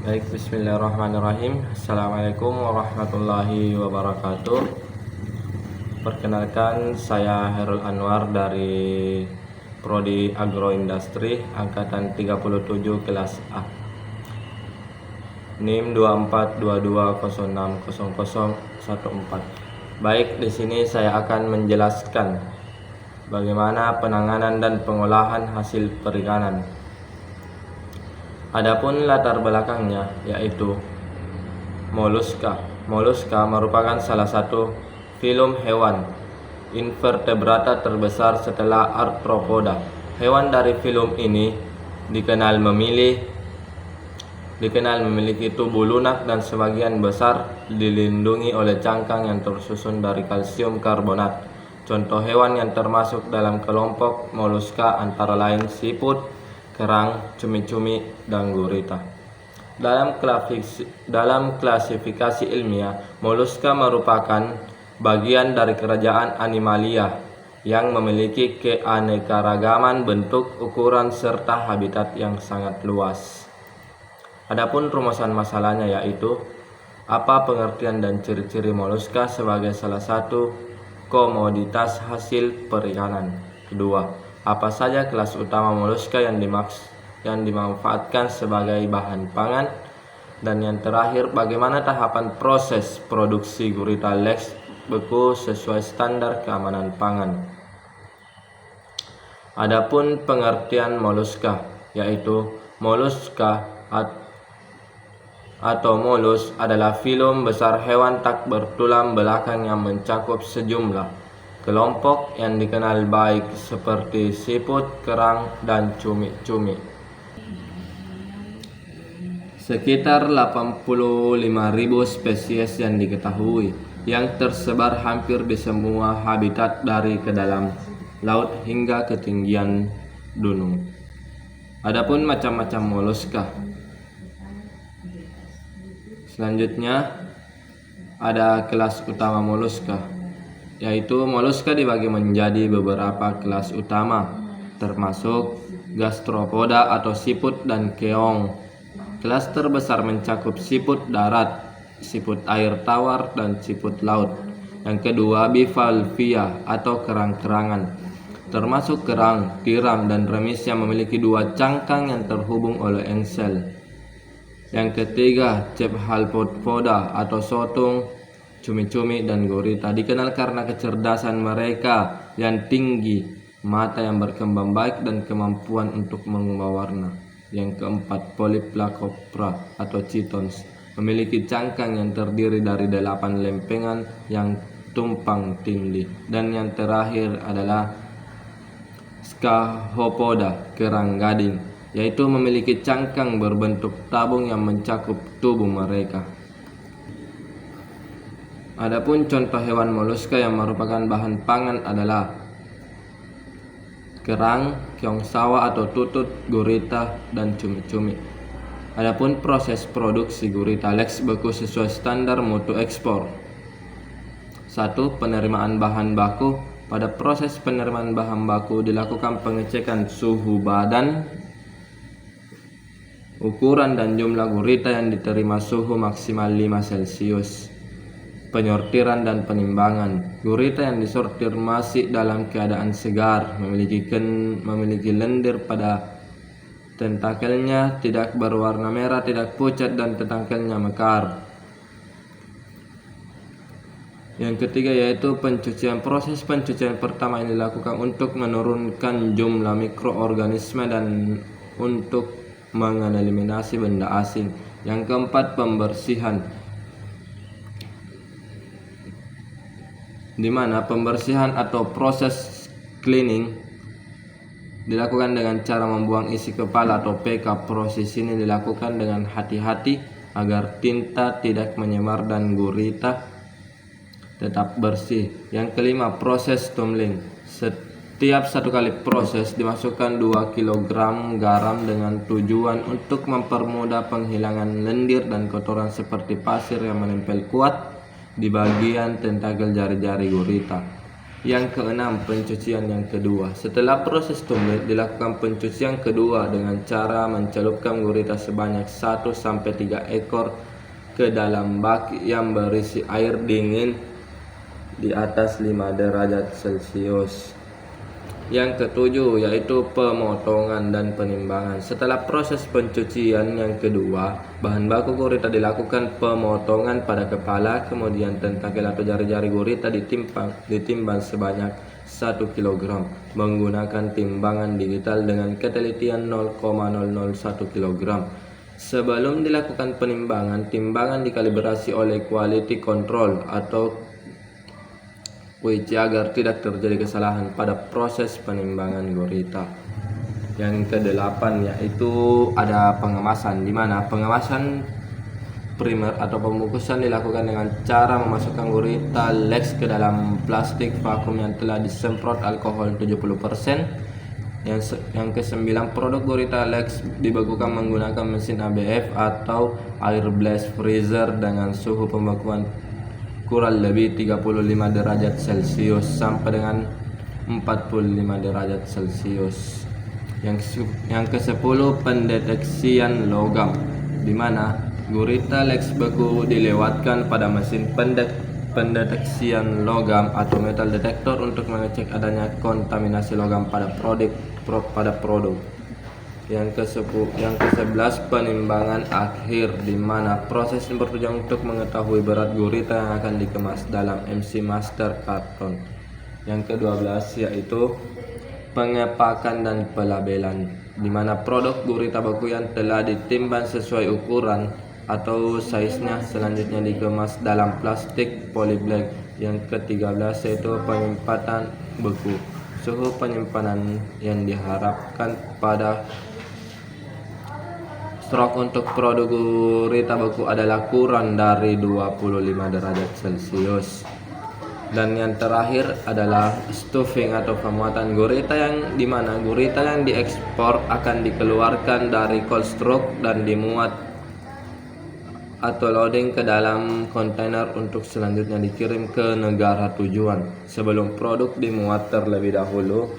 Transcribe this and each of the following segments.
Baik, bismillahirrahmanirrahim. Assalamualaikum warahmatullahi wabarakatuh. Perkenalkan, saya Herul Anwar dari Prodi Agroindustri Angkatan 37 kelas A. NIM 2422060014. Baik, di sini saya akan menjelaskan bagaimana penanganan dan pengolahan hasil perikanan. Adapun latar belakangnya yaitu moluska. Moluska merupakan salah satu filum hewan invertebrata terbesar setelah arthropoda. Hewan dari filum ini dikenal memiliki tubuh lunak dan sebagian besar dilindungi oleh cangkang yang tersusun dari kalsium karbonat. Contoh hewan yang termasuk dalam kelompok moluska antara lain siput, kerang, cumi-cumi, dan gurita. Dalam klasifikasi ilmiah, moluska merupakan bagian dari kerajaan Animalia yang memiliki keanekaragaman bentuk, ukuran, serta habitat yang sangat luas. Adapun rumusan masalahnya yaitu apa pengertian dan ciri-ciri moluska sebagai salah satu komoditas hasil perikanan. Kedua, apa saja kelas utama moluska yang dimanfaatkan sebagai bahan pangan. Dan yang terakhir, bagaimana tahapan proses produksi gurita Lex beku sesuai standar keamanan pangan. Adapun pengertian moluska yaitu moluska atau molus adalah filum besar hewan tak bertulang belakang yang mencakup sejumlah kelompok yang dikenal baik seperti siput, kerang, dan cumi-cumi. Sekitar 85.000 spesies yang diketahui, yang tersebar hampir di semua habitat dari kedalam laut hingga ketinggian gunung. Adapun macam-macam moluska. Selanjutnya ada kelas utama moluska, yaitu moluska dibagi menjadi beberapa kelas utama, termasuk gastropoda atau siput dan keong. Kelas terbesar mencakup siput darat, siput air tawar, dan siput laut. Yang kedua bivalvia atau kerang-kerangan, termasuk kerang, tiram, dan remis yang memiliki dua cangkang yang terhubung oleh engsel. Yang ketiga cephalpoda atau sotung, cumi-cumi, dan gurita dikenal karena kecerdasan mereka yang tinggi, mata yang berkembang baik, dan kemampuan untuk mengubah warna. Yang keempat Polyplecopra atau chitons, memiliki cangkang yang terdiri dari 8 lempengan yang tumpang tindih. Dan yang terakhir adalah Scahopoda, kerang gading, yaitu memiliki cangkang berbentuk tabung yang mencakup tubuh mereka. Adapun contoh hewan moluska yang merupakan bahan pangan adalah kerang, keong sawah atau tutut, gurita, dan cumi-cumi. Adapun proses produksi gurita Lex beku sesuai standar mutu ekspor. 1. Penerimaan bahan baku. Pada proses penerimaan bahan baku dilakukan pengecekan suhu badan, ukuran dan jumlah gurita yang diterima suhu maksimal 5 Celcius. Penyortiran dan penimbangan. Gurita yang disortir masih dalam keadaan segar, memiliki lendir pada tentakelnya, tidak berwarna merah, tidak pucat, dan tentakelnya mekar. Yang ketiga yaitu pencucian. Proses pencucian pertama ini dilakukan untuk menurunkan jumlah mikroorganisme dan untuk mengeliminasi benda asing. Yang keempat pembersihan, di mana pembersihan atau proses cleaning dilakukan dengan cara membuang isi kepala atau PK. Proses ini dilakukan dengan hati-hati agar tinta tidak menyebar dan gurita tetap bersih. Yang kelima proses tumbling. Setiap satu kali proses dimasukkan 2 kg garam dengan tujuan untuk mempermudah penghilangan lendir dan kotoran seperti pasir yang menempel kuat di bagian tentakel jari-jari gurita. Yang keenam, pencucian yang kedua. Setelah proses tumbuk, dilakukan pencucian kedua dengan cara mencelupkan gurita sebanyak 1-3 ekor ke dalam bak yang berisi air dingin di atas 5 derajat Celcius. Yang ketujuh yaitu pemotongan dan penimbangan. Setelah proses pencucian yang kedua, bahan baku gurita dilakukan pemotongan pada kepala, kemudian tentakel atau jari-jari gurita ditimbang sebanyak 1 kg menggunakan timbangan digital dengan ketelitian 0,001 kg. Sebelum dilakukan penimbangan, timbangan dikalibrasi oleh quality control atau QC agar tidak terjadi kesalahan pada proses penimbangan gurita. Yang kedelapan yaitu ada pengemasan, di mana pengemasan primer atau pembungkusan dilakukan dengan cara memasukkan gurita Lex ke dalam plastik vakum yang telah disemprot alkohol 70%. Yang ke-9, produk gurita Lex dibekukan menggunakan mesin ABF atau air blast freezer dengan suhu pembekuan kurang lebih 35 derajat Celcius sampai dengan 45 derajat Celcius. Yang ke-10, pendeteksian logam, di mana gurita Lex beku dilewatkan pada mesin pendeteksian logam atau metal detektor untuk mengecek adanya kontaminasi logam pada produk. Yang ke-11, penimbangan akhir, di mana proses ini bertujuan untuk mengetahui berat gurita yang akan dikemas dalam MC Master karton. Yang ke-12 yaitu pengepakan dan pelabelan, di mana produk gurita beku yang telah ditimbang sesuai ukuran atau size-nya selanjutnya dikemas dalam plastik polybag. Yang ke-13 yaitu penyimpanan beku. Suhu penyimpanan yang diharapkan pada stok untuk produk gurita beku adalah kurang dari 25 derajat Celcius. Dan yang terakhir adalah stuffing atau pemuatan gurita, yang dimana gurita yang diekspor akan dikeluarkan dari cold stroke dan dimuat atau loading ke dalam kontainer untuk selanjutnya dikirim ke negara tujuan. Sebelum produk dimuat terlebih dahulu,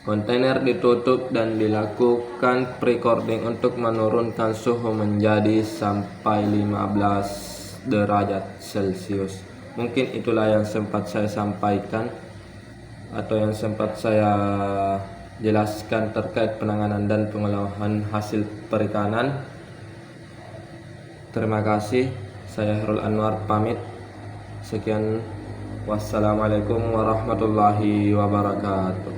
kontainer ditutup dan dilakukan pre-cooling untuk menurunkan suhu menjadi sampai 15 derajat Celcius. Mungkin itulah yang sempat saya sampaikan atau yang sempat saya jelaskan terkait penanganan dan pengolahan hasil perikanan. Terima kasih. Saya Herul Anwar pamit. Sekian. Wassalamualaikum warahmatullahi wabarakatuh.